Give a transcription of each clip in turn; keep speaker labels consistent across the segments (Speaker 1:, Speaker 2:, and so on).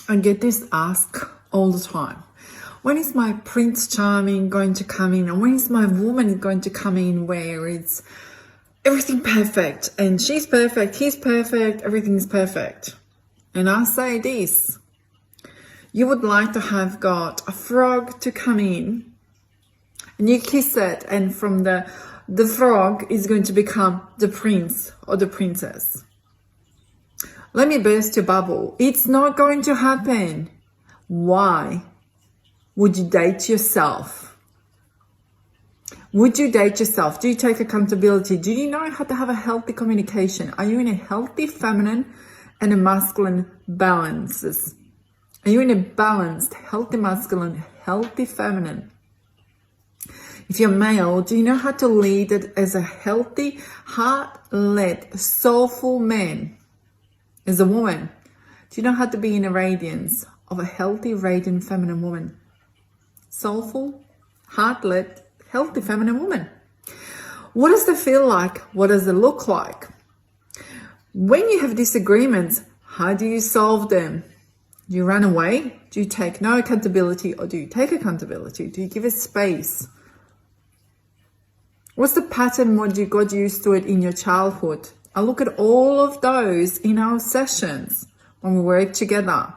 Speaker 1: I get this ask all the time. When is my Prince Charming going to come in? And when is my woman going to come in where it's everything perfect? And she's perfect, he's perfect, everything's perfect. And I say this. You would like to have got a frog to come in and you kiss it, and from the frog is going to become the prince or the princess. Let me burst your bubble. It's not going to happen. Why would you date yourself? Would you date yourself? Do you take accountability? Do you know how to have a healthy communication? Are you in a healthy feminine and a masculine balances? Are you in a balanced, healthy masculine, healthy feminine? If you're male, do you know how to lead it as a healthy, heart-led, soulful man? As a woman, do you know how to be in a radiance of a healthy, radiant, feminine woman? Soulful, heart-led, healthy, feminine woman. What does that feel like? What does it look like? When you have disagreements, how do you solve them? Do you run away? Do you take no accountability, or do you take accountability? Do you give it space? What's the pattern what you got used to it in your childhood? I look at all of those in our sessions when we work together.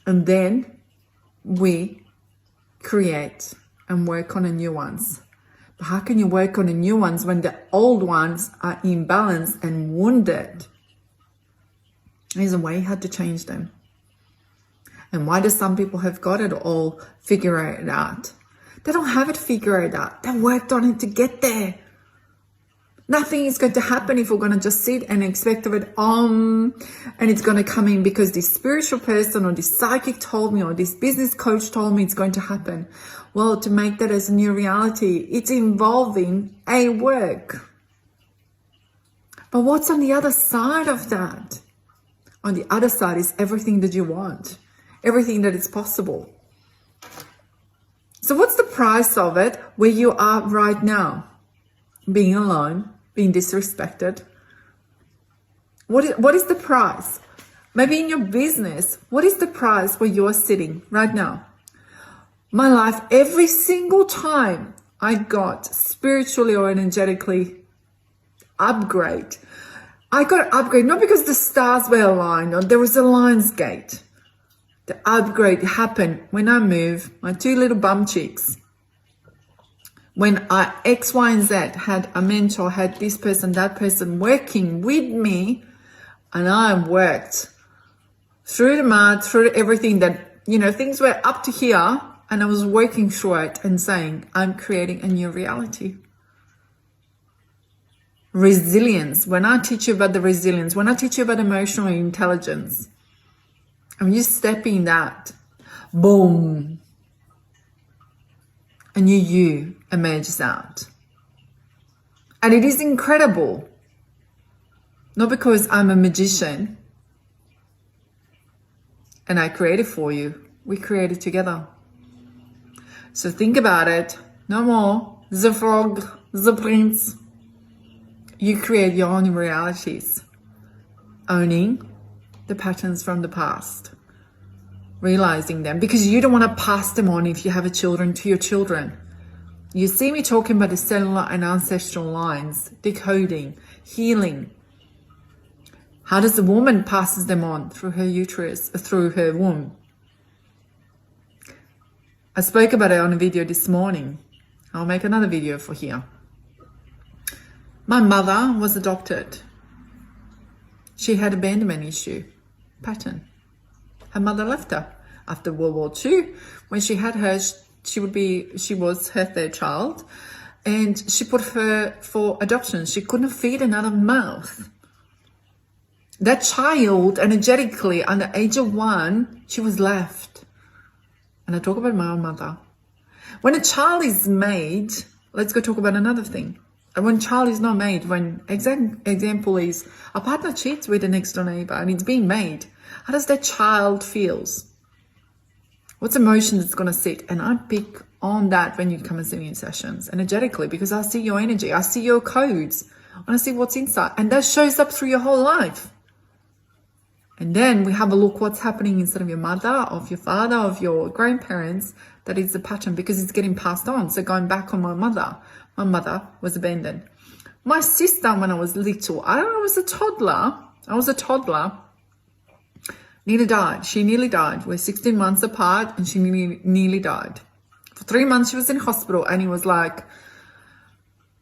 Speaker 1: And then we create and work on the new ones. But how can you work on the new ones when the old ones are imbalanced and wounded? There's a way how to change them. And why do some people have got it all figured out? They don't have it figured out. They worked on it to get there. Nothing is going to happen if we're going to just sit and expect of it, and it's going to come in because this spiritual person or this psychic told me or this business coach told me it's going to happen. Well, to make that as a new reality, it's involving a work. But what's on the other side of that? On the other side is everything that you want, everything that is possible. So what's the price of it where you are right now? Being alone, being disrespected. What is the price? Maybe in your business, what is the price where you are sitting right now? My life, every single time I got spiritually or energetically upgrade, I got upgrade not because the stars were aligned or there was a lion's gate. The upgrade happened when I moved my two little bum cheeks. When I X, Y, and Z had a mentor, had this person, that person working with me, and I worked through the mud, through everything that, things were up to here, and I was working through it and saying, I'm creating a new reality. Resilience. When I teach you about the resilience, when I teach you about emotional intelligence, and you step in that, boom, a new you emerges out. And it is incredible. Not because I'm a magician and I create it for you. We create it together. So think about it. No more the frog, the prince. You create your own realities. Owning the patterns from the past. Realizing them. Because you don't want to pass them on if you have children to your children. You see me talking about the cellular and ancestral lines. Decoding. Healing. How does the woman passes them on? Through her uterus, through her womb. I spoke about it on a video this morning. I'll make another video for here. My mother was adopted. She had abandonment issue pattern. Her mother left her after World War II. When she had her, she was her third child, and she put her for adoption. She couldn't feed another mouth. That child, energetically, under the age of 1, she was left. And I talk about my own mother. When a child is made, let's go talk about another thing. And when a child is not made, when example is a partner cheats with the next door neighbor and it's being made, how does that child feels? What's emotion that's going to sit? And I pick on that when you come and see me in sessions, energetically, because I see your energy, I see your codes, and I see what's inside. And that shows up through your whole life. And then we have a look what's happening inside of your mother, of your father, of your grandparents. That is the pattern because it's getting passed on. So going back on my mother was abandoned. My sister, when I was little, I was a toddler, nearly died. She nearly died. We're 16 months apart and she nearly died. For 3 months she was in hospital and it was like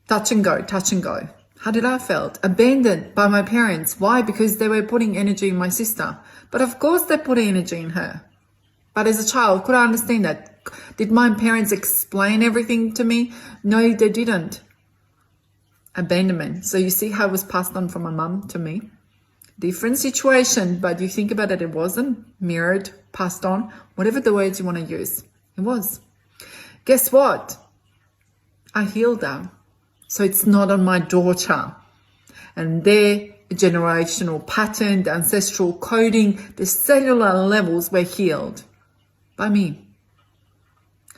Speaker 1: touch and go. How did I felt? Abandoned by my parents. Why? Because they were putting energy in my sister. But of course they put energy in her. But as a child, could I understand that? Did my parents explain everything to me? No, they didn't. Abandonment. So you see how it was passed on from my mum to me? Different situation, but you think about it, it wasn't mirrored, passed on, whatever the words you want to use. It was. Guess what? I healed them. So it's not on my daughter. And their generational pattern, the ancestral coding, the cellular levels were healed by me.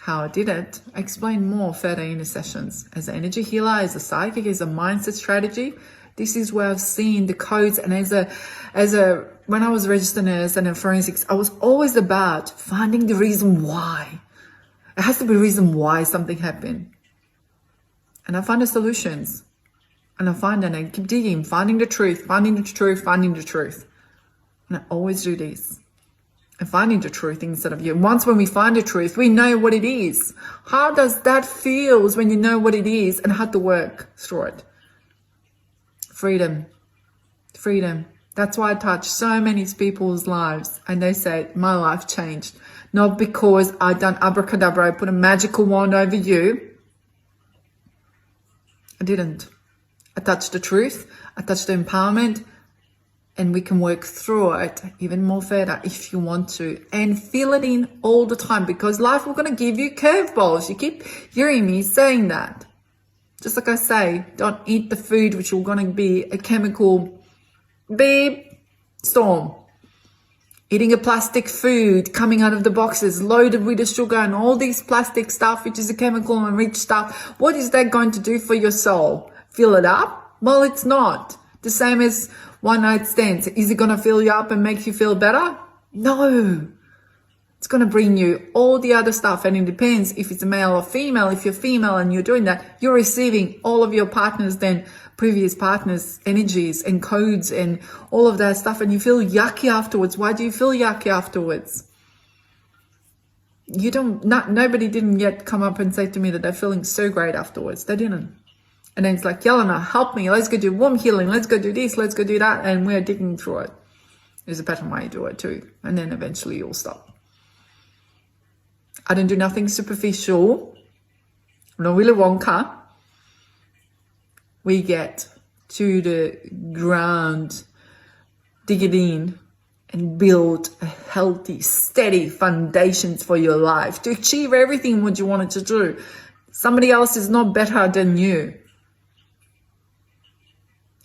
Speaker 1: How I did it, I explain more further in the sessions. As an energy healer, as a psychic, as a mindset strategy, this is where I've seen the codes. And when I was registered nurse and in forensics, I was always about finding the reason why. It has to be a reason why something happened. And I find the solutions. And I find and I keep digging, finding the truth. And I always do this. And finding the truth inside of you. Once when we find the truth, we know what it is. How does that feel when you know what it is and how to work through it? Freedom. That's why I touch so many people's lives. And they say, my life changed. Not because I done abracadabra, I put a magical wand over you. I didn't. I touched the truth. I touched the empowerment. And we can work through it even more further if you want to. And feel it in all the time because life will going to give you curveballs. You keep hearing me saying that. Just like I say, don't eat the food which will going to be a chemical beep storm. Eating a plastic food coming out of the boxes loaded with the sugar and all these plastic stuff which is a chemical enriched stuff. What is that going to do for your soul? Fill it up? Well, it's not. The same as one night stands. Is it going to fill you up and make you feel better? No. It's going to bring you all the other stuff. And it depends if it's a male or female. If you're female and you're doing that, you're receiving all of your partners, then previous partners' energies and codes and all of that stuff. And you feel yucky afterwards. Why do you feel yucky afterwards? Nobody didn't yet come up and say to me that they're feeling so great afterwards. They didn't. And then it's like, Yelena, help me. Let's go do warm healing. Let's go do this. Let's go do that. And we're digging through it. There's a pattern why you do it too. And then eventually you'll stop. I don't do nothing superficial. I'm not Willy Wonka. We get to the ground, dig it in, and build a healthy, steady foundations for your life to achieve everything what you wanted to do. Somebody else is not better than you.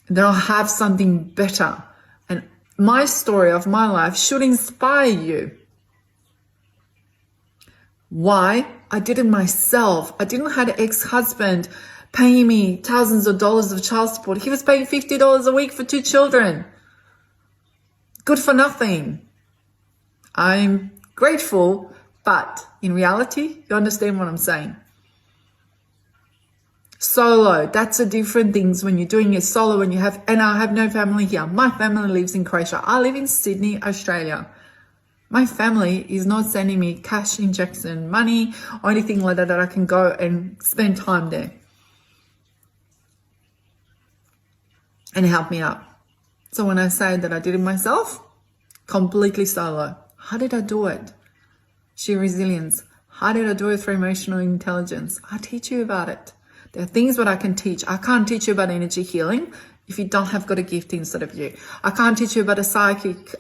Speaker 1: They'll have something better. And my story of my life should inspire you. Why? I did it myself. I didn't have an ex-husband paying me thousands of dollars of child support. He was paying $50 a week for 2 children. Good for nothing. I'm grateful, but in reality, you understand what I'm saying. Solo, that's a different things when you're doing it solo and I have no family here. My family lives in Croatia. I live in Sydney, Australia. My family is not sending me cash injection money or anything like that I can go and spend time there and help me out. So when I say that I did it myself, completely solo. How did I do it? Sheer resilience. How did I do it through emotional intelligence? I'll teach you about it. There are things that I can teach. I can't teach you about energy healing if you don't have got a gift inside of you. I can't teach you about a psychic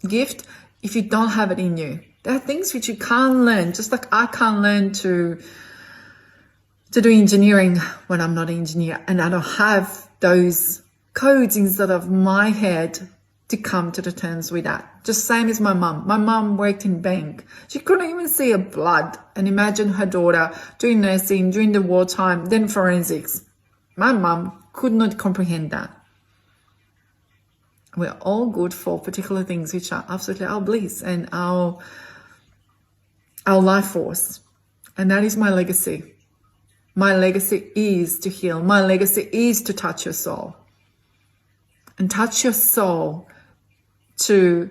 Speaker 1: gift if you don't have it in you. There are things which you can't learn, just like I can't learn to do engineering when I'm not an engineer and I don't have those codes inside of my head to come to the terms with that. Just same as my mum. My mum worked in bank. She couldn't even see a blood. And imagine her daughter doing nursing, during the wartime, then forensics. My mum could not comprehend that. We're all good for particular things which are absolutely our bliss and our life force. And that is my legacy. My legacy is to heal. My legacy is to touch your soul. And touch your soul to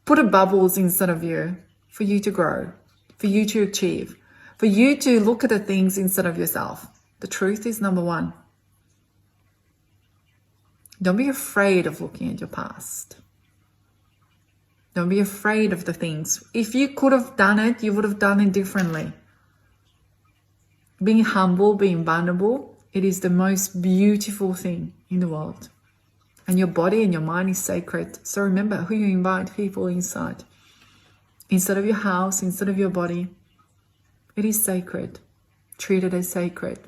Speaker 1: put a bubbles inside of you for you to grow, for you to achieve, for you to look at the things instead of yourself. The truth is number one. Don't be afraid of looking at your past. Don't be afraid of the things. If you could have done it, you would have done it differently. Being humble, being vulnerable, it is the most beautiful thing in the world. And your body and your mind is sacred. So remember who you invite people inside. Instead of your house, instead of your body, it is sacred. Treat it as sacred.